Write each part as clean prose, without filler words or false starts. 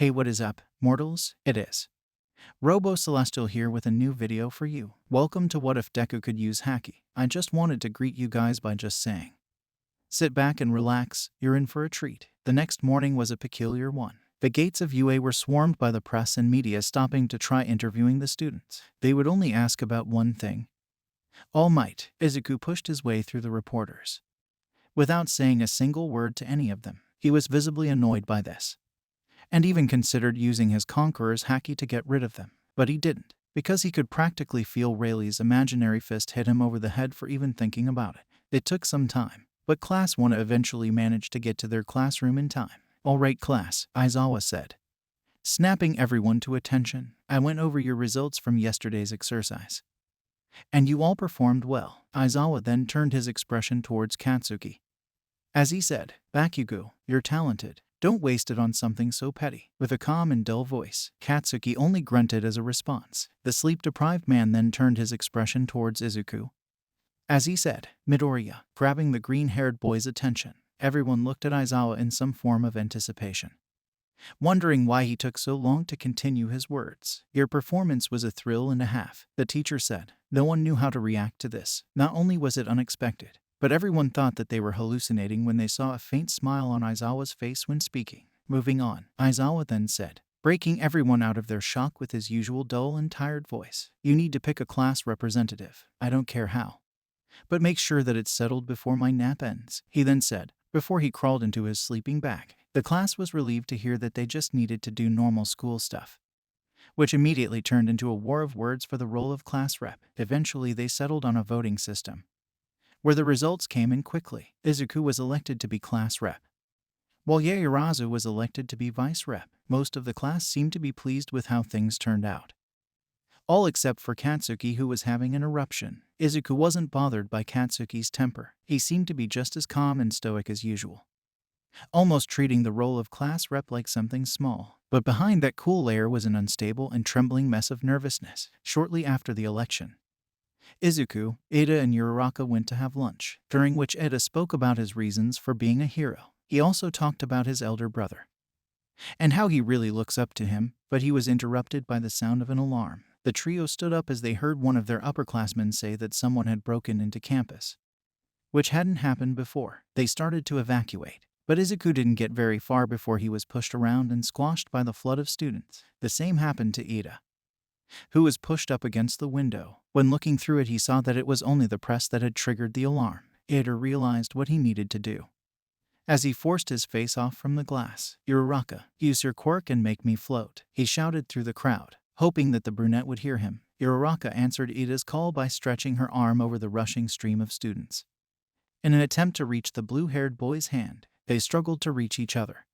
Hey, what is up, mortals? It is Robo Celestial here with a new video for you. Welcome to What If Deku Could Use Haki. I just wanted to greet you guys by just saying, sit back and relax, you're in for a treat. The next morning was a peculiar one. The gates of UA were swarmed by the press and media stopping to try interviewing the students. They would only ask about one thing. All Might. Izuku pushed his way through the reporters without saying a single word to any of them. He was visibly annoyed by this, and even considered using his Conqueror's Haki to get rid of them. But he didn't, because he could practically feel Rayleigh's imaginary fist hit him over the head for even thinking about it. It took some time, but Class 1 eventually managed to get to their classroom in time. "All right, class," Aizawa said, snapping everyone to attention. "I went over your results from yesterday's exercise, and you all performed well." Aizawa then turned his expression towards Katsuki, as he said, "Bakugo, you're talented. Don't waste it on something so petty." With a calm and dull voice, Katsuki only grunted as a response. The sleep-deprived man then turned his expression towards Izuku, as he said, "Midoriya," grabbing the green-haired boy's attention. Everyone looked at Aizawa in some form of anticipation, wondering why he took so long to continue his words. "Your performance was a thrill and a half," the teacher said. No one knew how to react to this. Not only was it unexpected, but everyone thought that they were hallucinating when they saw a faint smile on Aizawa's face when speaking. Moving on, Aizawa then said, breaking everyone out of their shock with his usual dull and tired voice, "You need to pick a class representative. I don't care how, but make sure that it's settled before my nap ends." He then said, before he crawled into his sleeping bag. The class was relieved to hear that they just needed to do normal school stuff, which immediately turned into a war of words for the role of class rep. Eventually they settled on a voting system, where the results came in quickly. Izuku was elected to be class rep, while Yaoyorozu was elected to be vice rep. Most of the class seemed to be pleased with how things turned out, all except for Katsuki, who was having an eruption. Izuku wasn't bothered by Katsuki's temper. He seemed to be just as calm and stoic as usual, almost treating the role of class rep like something small. But behind that cool layer was an unstable and trembling mess of nervousness. Shortly after the election, Izuku, Ida, and Uraraka went to have lunch, during which Ida spoke about his reasons for being a hero. He also talked about his elder brother, and how he really looks up to him, but he was interrupted by the sound of an alarm. The trio stood up as they heard one of their upperclassmen say that someone had broken into campus, which hadn't happened before. They started to evacuate, but Izuku didn't get very far before he was pushed around and squashed by the flood of students. The same happened to Ida, who was pushed up against the window. When looking through it, he saw that it was only the press that had triggered the alarm. Ida realized what he needed to do, as he forced his face off from the glass. "Uraraka, use your quirk and make me float," he shouted through the crowd, hoping that the brunette would hear him. Uraraka answered Ida's call by stretching her arm over the rushing stream of students. In an attempt to reach the blue-haired boy's hand, they struggled to reach each other,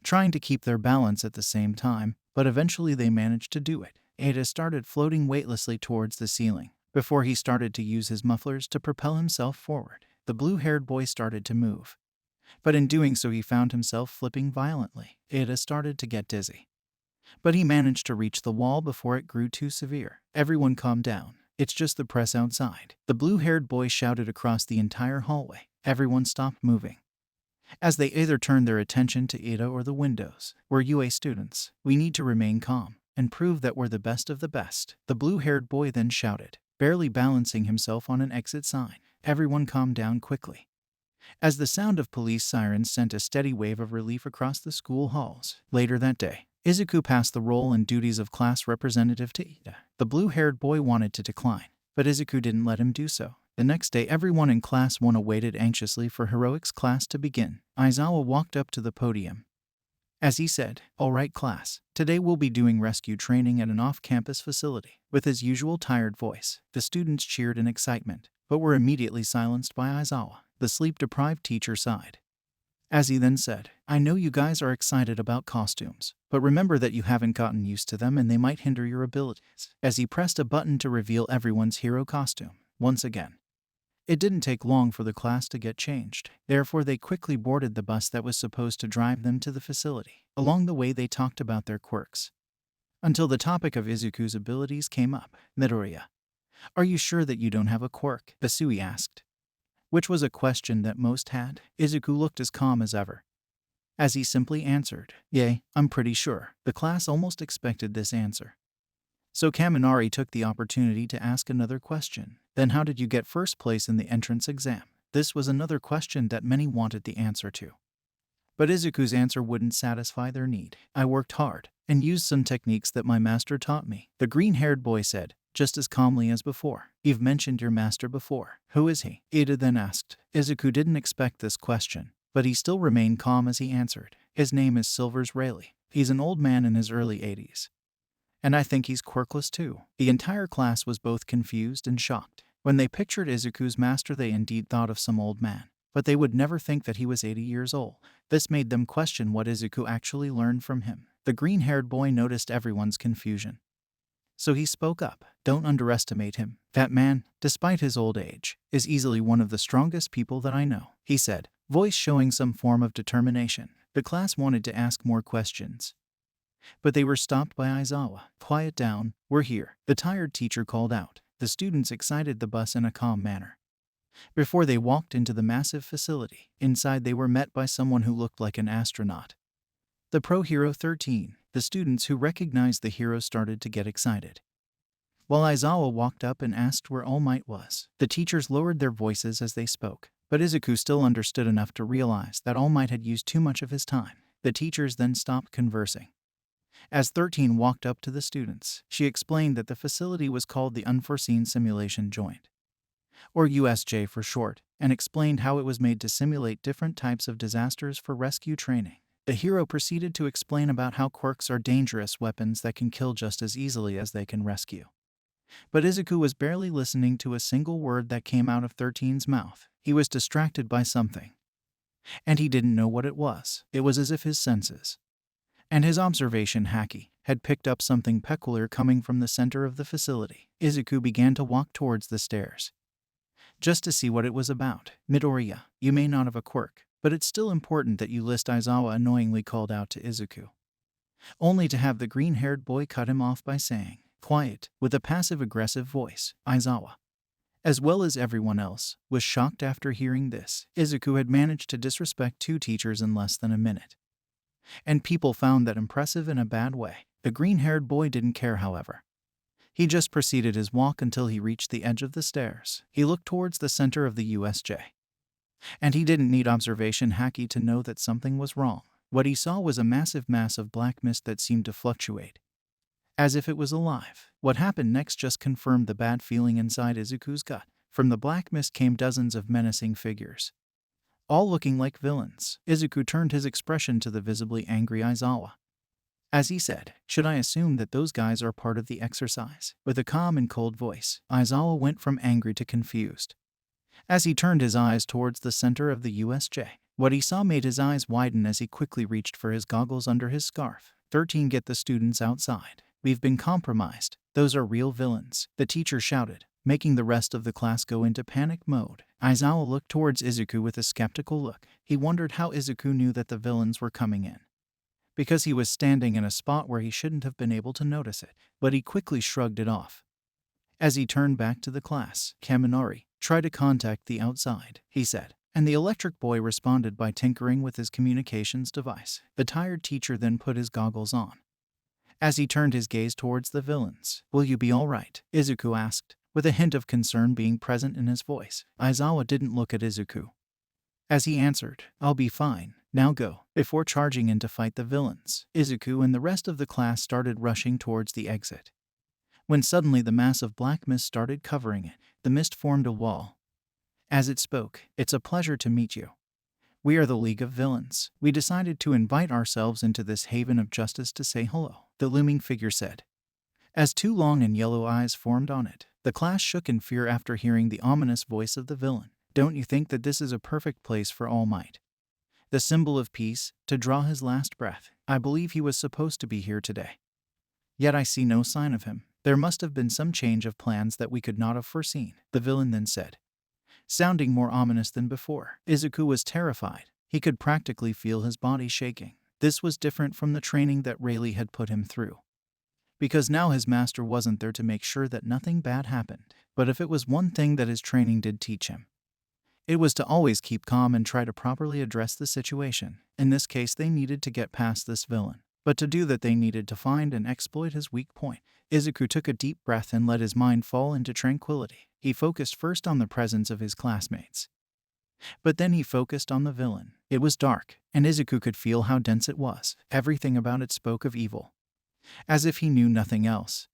trying to keep their balance at the same time, but eventually they managed to do it. Ida started floating weightlessly towards the ceiling, before he started to use his mufflers to propel himself forward. The blue-haired boy started to move, but in doing so he found himself flipping violently. Ida started to get dizzy, but he managed to reach the wall before it grew too severe. "Everyone calm down. It's just the press outside," the blue-haired boy shouted across the entire hallway. Everyone stopped moving, as they either turned their attention to Ida or the windows. "We're UA students. We need to remain calm and prove that we're the best of the best," the blue-haired boy then shouted, barely balancing himself on an exit sign. Everyone calmed down quickly, as the sound of police sirens sent a steady wave of relief across the school halls. Later that day, Izuku passed the role and duties of class representative to Ida. The blue-haired boy wanted to decline, but Izuku didn't let him do so. The next day, everyone in Class 1 awaited anxiously for Heroics class to begin. Aizawa walked up to the podium, as he said, "All right, class. Today we'll be doing rescue training at an off-campus facility." With his usual tired voice, the students cheered in excitement, but were immediately silenced by Aizawa. The sleep-deprived teacher sighed, as he then said, "I know you guys are excited about costumes, but remember that you haven't gotten used to them and they might hinder your abilities," as he pressed a button to reveal everyone's hero costume. Once again, it didn't take long for the class to get changed. Therefore, they quickly boarded the bus that was supposed to drive them to the facility. Along the way, they talked about their quirks, until the topic of Izuku's abilities came up. "Midoriya, are you sure that you don't have a quirk?" Basui asked, which was a question that most had. Izuku looked as calm as ever, as he simply answered, "Yay, I'm pretty sure." The class almost expected this answer. So Kaminari took the opportunity to ask another question. "Then how did you get first place in the entrance exam?" This was another question that many wanted the answer to. But Izuku's answer wouldn't satisfy their need. "I worked hard and used some techniques that my master taught me," the green-haired boy said, just as calmly as before. "You've mentioned your master before. Who is he?" Ida then asked. Izuku didn't expect this question, but he still remained calm as he answered. "His name is Silvers Rayleigh. He's an old man in his early 80s. And I think he's quirkless too." The entire class was both confused and shocked. When they pictured Izuku's master, they indeed thought of some old man, but they would never think that he was 80 years old. This made them question what Izuku actually learned from him. The green-haired boy noticed everyone's confusion, so he spoke up. "Don't underestimate him. That man, despite his old age, is easily one of the strongest people that I know," he said, voice showing some form of determination. The class wanted to ask more questions, but they were stopped by Aizawa. "Quiet down, we're here," the tired teacher called out. The students exited the bus in a calm manner. Before they walked into the massive facility, inside they were met by someone who looked like an astronaut. The Pro Hero 13. The students who recognized the hero started to get excited, while Aizawa walked up and asked where All Might was. The teachers lowered their voices as they spoke, but Izuku still understood enough to realize that All Might had used too much of his time. The teachers then stopped conversing. As 13 walked up to the students, she explained that the facility was called the Unforeseen Simulation Joint, or USJ for short, and explained how it was made to simulate different types of disasters for rescue training. The hero proceeded to explain about how quirks are dangerous weapons that can kill just as easily as they can rescue. But Izuku was barely listening to a single word that came out of 13's mouth. He was distracted by something, and he didn't know what it was. It was as if his senses and his observation Haki had picked up something peculiar coming from the center of the facility. Izuku began to walk towards the stairs, just to see what it was about. "Midoriya, you may not have a quirk, but it's still important that you list," Aizawa annoyingly called out to Izuku, only to have the green-haired boy cut him off by saying, "Quiet," with a passive-aggressive voice. Aizawa, as well as everyone else, was shocked after hearing this. Izuku had managed to disrespect two teachers in less than a minute, and people found that impressive in a bad way. The green-haired boy didn't care, however. He just proceeded his walk until he reached the edge of the stairs. He looked towards the center of the USJ, and he didn't need observation Haki to know that something was wrong. What he saw was a massive mass of black mist that seemed to fluctuate, as if it was alive. What happened next just confirmed the bad feeling inside Izuku's gut. From the black mist came dozens of menacing figures, all looking like villains. Izuku turned his expression to the visibly angry Aizawa, as he said, "Should I assume that those guys are part of the exercise?" With a calm and cold voice, Aizawa went from angry to confused as he turned his eyes towards the center of the USJ. What he saw made his eyes widen as he quickly reached for his goggles under his scarf. 13, get the students outside. We've been compromised. Those are real villains," the teacher shouted, making the rest of the class go into panic mode. Aizawa looked towards Izuku with a skeptical look. He wondered how Izuku knew that the villains were coming in, because he was standing in a spot where he shouldn't have been able to notice it, but he quickly shrugged it off. As he turned back to the class, "Kaminari, try to contact the outside," he said, and the electric boy responded by tinkering with his communications device. The tired teacher then put his goggles on, as he turned his gaze towards the villains. "Will you be all right?" Izuku asked, with a hint of concern being present in his voice. Aizawa didn't look at Izuku, as he answered, "I'll be fine. Now go." Before charging in to fight the villains, Izuku and the rest of the class started rushing towards the exit, when suddenly the mass of black mist started covering it. The mist formed a wall. As it spoke, "It's a pleasure to meet you. We are the League of Villains. We decided to invite ourselves into this haven of justice to say hello," the looming figure said, as two long and yellow eyes formed on it. The class shook in fear after hearing the ominous voice of the villain. "Don't you think that this is a perfect place for All Might, the symbol of peace, to draw his last breath? I believe he was supposed to be here today, yet I see no sign of him. There must have been some change of plans that we could not have foreseen," the villain then said, sounding more ominous than before. Izuku was terrified. He could practically feel his body shaking. This was different from the training that Rayleigh had put him through, because now his master wasn't there to make sure that nothing bad happened. But if it was one thing that his training did teach him, It was to always keep calm and try to properly address the situation. In this case, they needed to get past this villain. But to do that, they needed to find and exploit his weak point. Izuku took a deep breath and let his mind fall into tranquility. He focused first on the presence of his classmates. But then he focused on the villain. It was dark, and Izuku could feel how dense it was. Everything about it spoke of evil, as if he knew nothing else.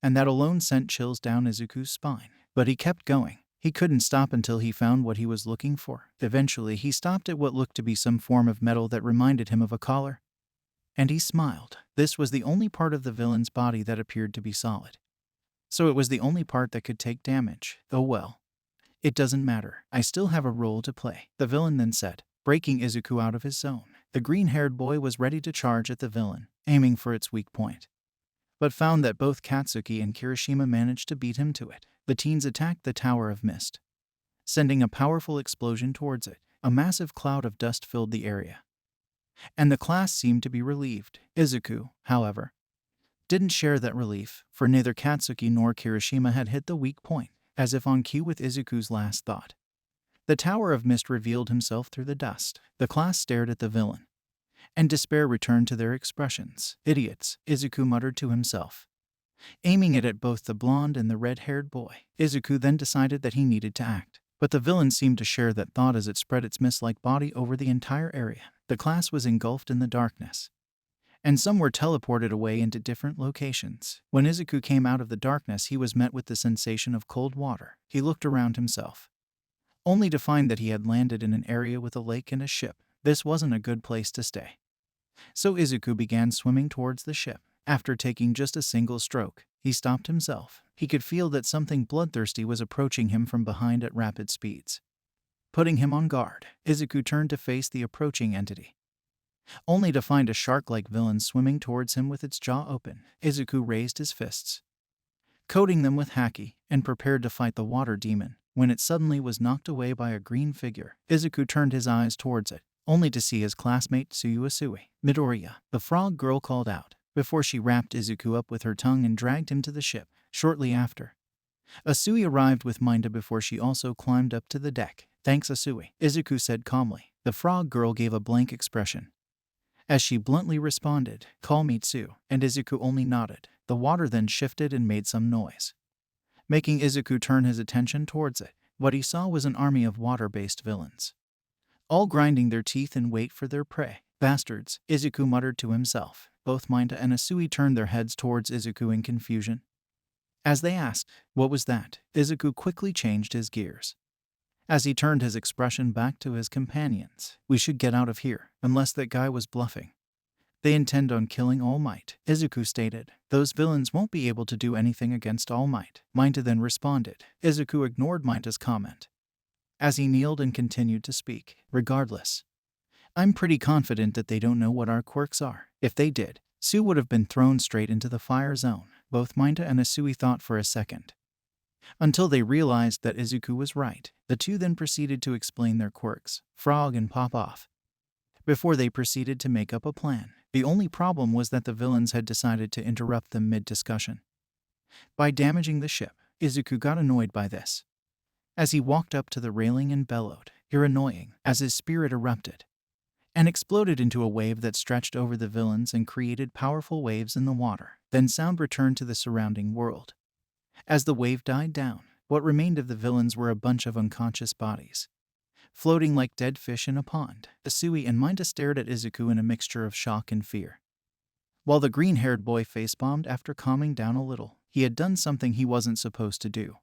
And that alone sent chills down Izuku's spine. But he kept going. He couldn't stop until he found what he was looking for. Eventually, he stopped at what looked to be some form of metal that reminded him of a collar. And he smiled. This was the only part of the villain's body that appeared to be solid. So it was the only part that could take damage. Oh well. It doesn't matter. I still have a role to play, the villain then said, breaking Izuku out of his zone. The green-haired boy was ready to charge at the villain, aiming for its weak point, but found that both Katsuki and Kirishima managed to beat him to it. The teens attacked the Tower of Mist, sending a powerful explosion towards it. A massive cloud of dust filled the area, and the class seemed to be relieved. Izuku, however, didn't share that relief, for neither Katsuki nor Kirishima had hit the weak point. As if on cue with Izuku's last thought, the Tower of Mist revealed himself through the dust. The class stared at the villain, and despair returned to their expressions. Idiots, Izuku muttered to himself, aiming it at both the blonde and the red-haired boy. Izuku then decided that he needed to act, but the villain seemed to share that thought as it spread its mist-like body over the entire area. The class was engulfed in the darkness, and some were teleported away into different locations. When Izuku came out of the darkness, he was met with the sensation of cold water. He looked around himself, only to find that he had landed in an area with a lake and a ship. This wasn't a good place to stay. So Izuku began swimming towards the ship. After taking just a single stroke, he stopped himself. He could feel that something bloodthirsty was approaching him from behind at rapid speeds, putting him on guard. Izuku turned to face the approaching entity, only to find a shark-like villain swimming towards him with its jaw open. Izuku raised his fists, coating them with Haki, and prepared to fight the water demon, when it suddenly was knocked away by a green figure. Izuku turned his eyes towards it, only to see his classmate Tsuyusui. Midoriya, the frog girl called out, before she wrapped Izuku up with her tongue and dragged him to the ship. Shortly after, Asui arrived with Minda before she also climbed up to the deck. Thanks, Asui, Izuku said calmly. The frog girl gave a blank expression, as she bluntly responded, call me Tsu, and Izuku only nodded. The water then shifted and made some noise, making Izuku turn his attention towards it. What he saw was an army of water-based villains, all grinding their teeth and wait for their prey. Bastards, Izuku muttered to himself. Both Minda and Asui turned their heads towards Izuku in confusion, as they asked, what was that? Izuku quickly changed his gears, as he turned his expression back to his companions. We should get out of here, unless that guy was bluffing. They intend on killing All Might, Izuku stated. Those villains won't be able to do anything against All Might, Minda then responded. Izuku ignored Minda's comment, as he kneeled and continued to speak. Regardless, I'm pretty confident that they don't know what our quirks are. If they did, Tsu would have been thrown straight into the fire zone. Both Minda and Asui thought for a second, until they realized that Izuku was right. The two then proceeded to explain their quirks, Frog and Pop-Off, before they proceeded to make up a plan. The only problem was that the villains had decided to interrupt them mid-discussion by damaging the ship. Izuku got annoyed by this, as he walked up to the railing and bellowed, "You're annoying," as his spirit erupted and exploded into a wave that stretched over the villains and created powerful waves in the water. Then sound returned to the surrounding world. As the wave died down, what remained of the villains were a bunch of unconscious bodies, floating like dead fish in a pond. Asui and Minda stared at Izuku in a mixture of shock and fear, while the green-haired boy face-bombed after calming down a little. He had done something he wasn't supposed to do,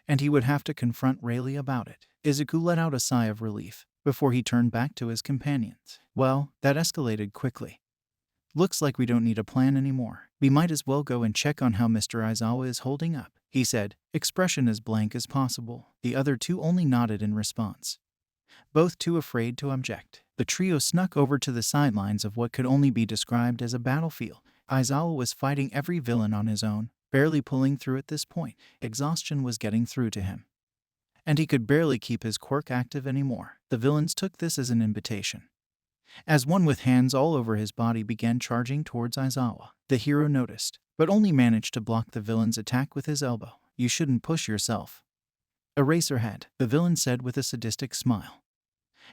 and he would have to confront Rayleigh about it. Izuku let out a sigh of relief before he turned back to his companions. Well, that escalated quickly. Looks like we don't need a plan anymore. We might as well go and check on how Mr. Aizawa is holding up, he said, expression as blank as possible. The other two only nodded in response, both too afraid to object. The trio snuck over to the sidelines of what could only be described as a battlefield. Aizawa was fighting every villain on his own, barely pulling through at this point. Exhaustion was getting through to him, and he could barely keep his quirk active anymore. The villains took this as an invitation, as one with hands all over his body began charging towards Aizawa. The hero noticed, but only managed to block the villain's attack with his elbow. You shouldn't push yourself, Eraserhead, the villain said with a sadistic smile.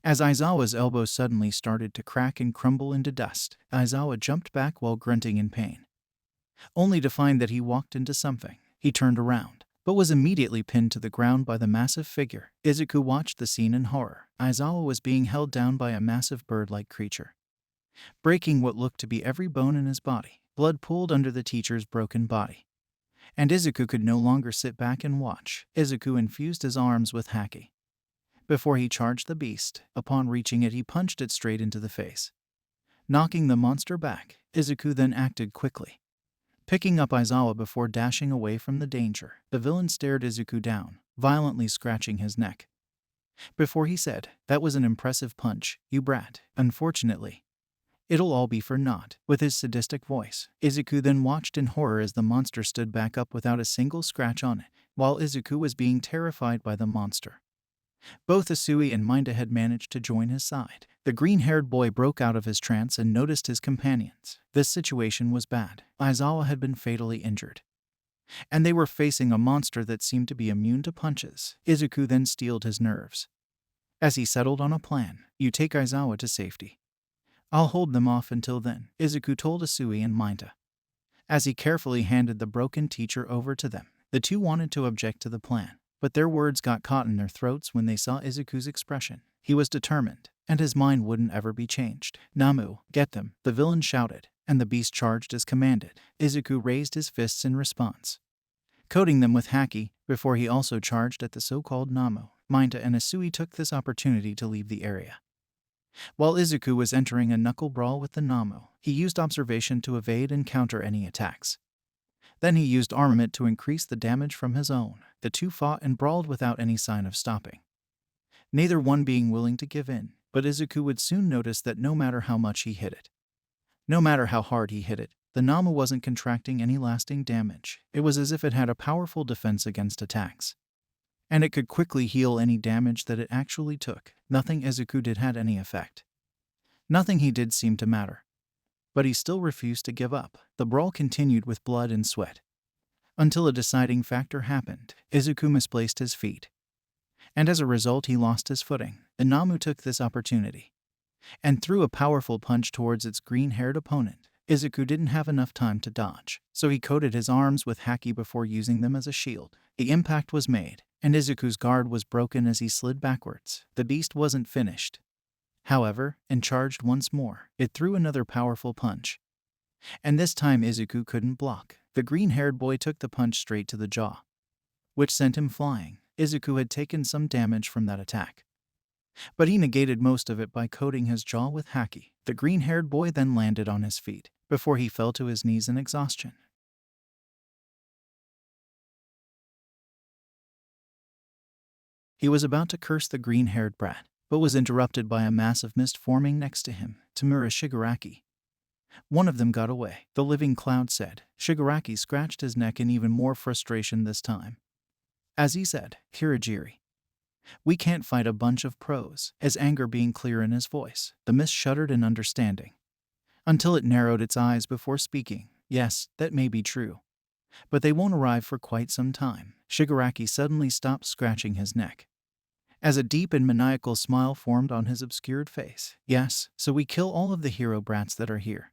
As Aizawa's elbow suddenly started to crack and crumble into dust, Aizawa jumped back while grunting in pain, only to find that he walked into something. He turned around, but was immediately pinned to the ground by the massive figure. Izuku watched the scene in horror. Aizawa was being held down by a massive bird-like creature, breaking what looked to be every bone in his body. Blood pooled under the teacher's broken body, and Izuku could no longer sit back and watch. Izuku infused his arms with Haki before he charged the beast. Upon reaching it, he punched it straight into the face, knocking the monster back. Izuku then acted quickly, picking up Aizawa before dashing away from the danger. The villain stared Izuku down, violently scratching his neck, before he said, "That was an impressive punch, you brat. Unfortunately, it'll all be for naught." With his sadistic voice, Izuku then watched in horror as the monster stood back up without a single scratch on it, while Izuku was being terrified by the monster. Both Asui and Minda had managed to join his side. The green-haired boy broke out of his trance and noticed his companions. This situation was bad. Aizawa had been fatally injured, and they were facing a monster that seemed to be immune to punches. Izuku then steeled his nerves as he settled on a plan. "You take Aizawa to safety. I'll hold them off until then," Izuku told Asui and Minda, as he carefully handed the broken teacher over to them. The two wanted to object to the plan, but their words got caught in their throats when they saw Izuku's expression. He was determined, and his mind wouldn't ever be changed. "Namu, get them," the villain shouted, and the beast charged as commanded. Izuku raised his fists in response, coating them with Haki, before he also charged at the so-called Namu. Minda and Asui took this opportunity to leave the area. While Izuku was entering a knuckle brawl with the Namu, he used observation to evade and counter any attacks. Then he used armament to increase the damage from his own. The two fought and brawled without any sign of stopping, neither one being willing to give in. But Izuku would soon notice that no matter how much he hit it, no matter how hard he hit it, the Namu wasn't contracting any lasting damage. It was as if it had a powerful defense against attacks, and it could quickly heal any damage that it actually took. Nothing Izuku did had any effect. Nothing he did seemed to matter. But he still refused to give up. The brawl continued with blood and sweat, until a deciding factor happened. Izuku misplaced his feet, and as a result he lost his footing. The Namu took this opportunity and threw a powerful punch towards its green-haired opponent. Izuku didn't have enough time to dodge, so he coated his arms with Haki before using them as a shield. The impact was made, and Izuku's guard was broken as he slid backwards. The beast wasn't finished, however, and charged once more. It threw another powerful punch, and this time Izuku couldn't block. The green-haired boy took the punch straight to the jaw, which sent him flying. Izuku had taken some damage from that attack, but he negated most of it by coating his jaw with Haki. The green-haired boy then landed on his feet, before he fell to his knees in exhaustion. He was about to curse the green-haired brat, but was interrupted by a mass of mist forming next to him. Tamura Shigaraki. One of them got away, the living cloud said. Shigaraki scratched his neck in even more frustration this time, as he said, "Kirigiri, we can't fight a bunch of pros," his anger being clear in his voice. The mist shuddered in understanding, until it narrowed its eyes before speaking. "Yes, that may be true, but they won't arrive for quite some time." Shigaraki suddenly stopped scratching his neck, as a deep and maniacal smile formed on his obscured face. "Yes, so we kill all of the hero brats that are here,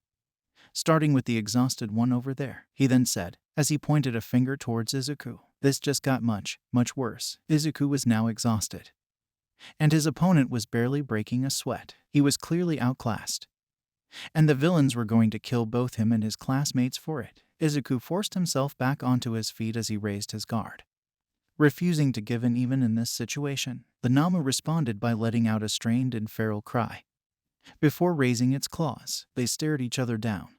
starting with the exhausted one over there," he then said, as he pointed a finger towards Izuku. This just got much, much worse. Izuku was now exhausted, and his opponent was barely breaking a sweat. He was clearly outclassed, and the villains were going to kill both him and his classmates for it. Izuku forced himself back onto his feet as he raised his guard, refusing to give in even in this situation. The Namu responded by letting out a strained and feral cry. Before raising its claws, they stared each other down,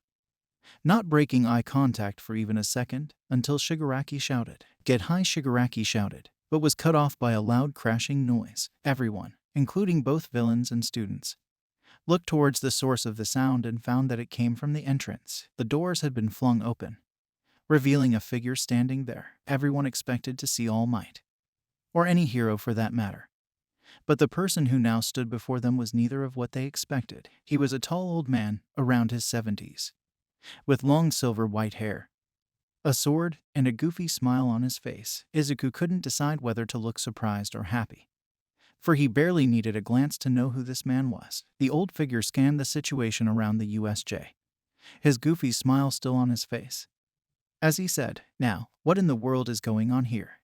not breaking eye contact for even a second, until Shigaraki shouted. "Get high!" Shigaraki shouted, but was cut off by a loud crashing noise. Everyone, including both villains and students, looked towards the source of the sound and found that it came from the entrance. The doors had been flung open, revealing a figure standing there. Everyone expected to see All Might, or any hero for that matter, but the person who now stood before them was neither of what they expected. He was a tall old man, around his 70s, with long silver white hair, a sword, and a goofy smile on his face. Izuku couldn't decide whether to look surprised or happy, for he barely needed a glance to know who this man was. The old figure scanned the situation around the USJ, his goofy smile still on his face, as he said, "Now, what in the world is going on here?"